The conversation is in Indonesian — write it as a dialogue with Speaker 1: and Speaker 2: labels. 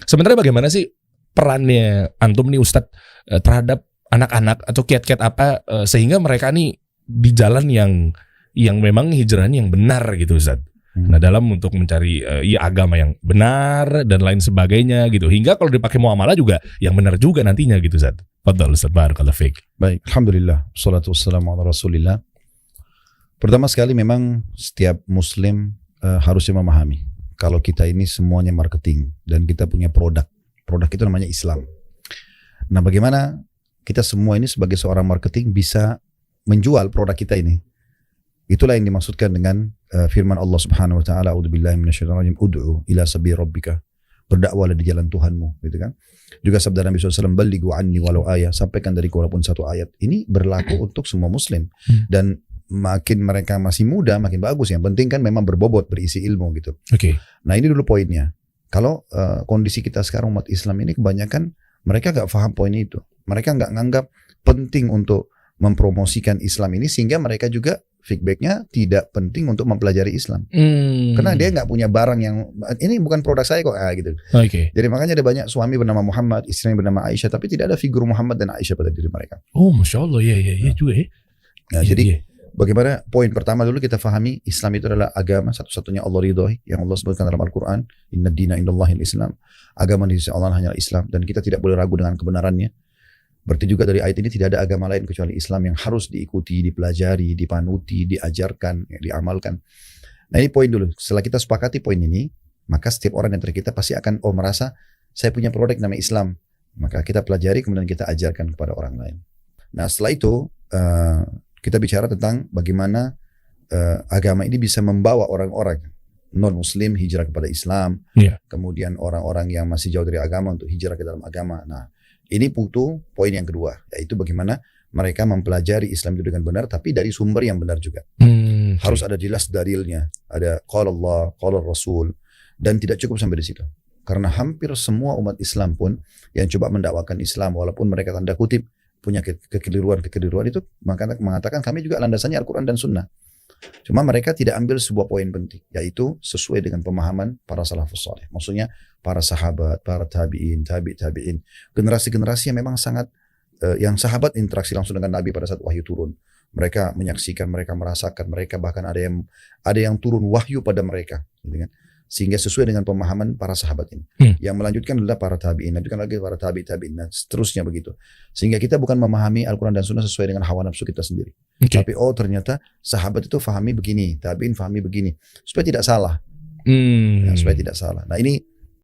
Speaker 1: Sebenarnya bagaimana sih perannya antum nih Ustadz terhadap anak-anak atau kiat-kiat apa sehingga mereka nih di jalan yang memang hijrahnya yang benar gitu Ustadz. Nah dalam untuk mencari ya agama yang benar dan lain sebagainya gitu. Hingga kalau dipakai muamalah juga yang benar juga nantinya gitu Ustadz. Fadhal Ustadz, barakallahu fiik.
Speaker 2: Baik, alhamdulillah. Wassalatu wassalamu ala Rasulillah. Pertama sekali memang setiap muslim harusnya memahami kalau kita ini semuanya marketing dan kita punya produk. Produk itu namanya Islam. Nah, bagaimana kita semua ini sebagai seorang marketing bisa menjual produk kita ini? Itulah yang dimaksudkan dengan firman Allah Subhanahu wa taala, "A'udzubillahi minasyaitonir rajim, ud'u ila sabili rabbika." Berdakwalah di jalan Tuhanmu, gitu kan? Juga sabda Nabi SAW, "Ballighu anni walau ayat." Sampaikan dariku walaupun satu ayat. Ini berlaku untuk semua muslim. Dan makin mereka masih muda, makin bagus. Yang penting kan memang berbobot, berisi ilmu gitu.
Speaker 1: Oke.
Speaker 2: Nah ini dulu poinnya. Kalau kondisi kita sekarang umat Islam ini kebanyakan mereka nggak paham poin itu. Mereka nggak nganggap penting untuk mempromosikan Islam ini sehingga mereka juga feedbacknya tidak penting untuk mempelajari Islam. Karena dia nggak punya barang yang ini bukan produk saya kok gitu.
Speaker 1: Oke.
Speaker 2: Jadi makanya ada banyak suami bernama Muhammad, istri bernama Aisyah, tapi tidak ada figur Muhammad dan Aisyah pada diri mereka.
Speaker 1: Oh, masya Allah, ya juga ya.
Speaker 2: Nah, jadi bagaimana poin pertama dulu kita fahami Islam itu adalah agama satu-satunya Allah ridhoi yang Allah sebutkan dalam Al-Quran. Inna dina indallahil Islam. Agama di sisi Allah hanya Islam dan kita tidak boleh ragu dengan kebenarannya. Berarti juga dari ayat ini tidak ada agama lain kecuali Islam yang harus diikuti, dipelajari, dipanuti, diajarkan, diamalkan. Nah ini poin dulu. Setelah kita sepakati poin ini, maka setiap orang yang kita pasti akan merasa saya punya produk namanya Islam. Maka kita pelajari kemudian kita ajarkan kepada orang lain. Nah setelah itu kita bicara tentang bagaimana agama ini bisa membawa orang-orang non-muslim hijrah kepada Islam. Kemudian orang-orang yang masih jauh dari agama untuk hijrah ke dalam agama. Nah ini butuh poin yang kedua, yaitu bagaimana mereka mempelajari Islam itu dengan benar, tapi dari sumber yang benar juga. Harus ada jelas dalilnya, ada qala Allah, qala Rasul, dan tidak cukup sampai di situ. Karena hampir semua umat Islam pun yang coba mendakwakan Islam, walaupun mereka tanda kutip punya kekeliruan itu, mengatakan kami juga landasannya Al-Quran dan Sunnah. Cuma mereka tidak ambil sebuah poin penting, yaitu sesuai dengan pemahaman para salafus saleh. Maksudnya para sahabat, para tabi'in, tabi'in, generasi-generasi yang memang sangat yang sahabat interaksi langsung dengan Nabi pada saat wahyu turun. Mereka menyaksikan, mereka merasakan, mereka bahkan ada yang turun wahyu pada mereka, gitu kan? Sehingga sesuai dengan pemahaman para sahabat ini. Yang melanjutkan adalah para tabi'in, lanjutkan lagi para tabi'in, dan seterusnya begitu. Sehingga kita bukan memahami Al-Quran dan Sunnah sesuai dengan hawa nafsu kita sendiri. Tapi ternyata sahabat itu fahami begini, tabi'in fahami begini, supaya tidak salah. Supaya tidak salah. Nah ini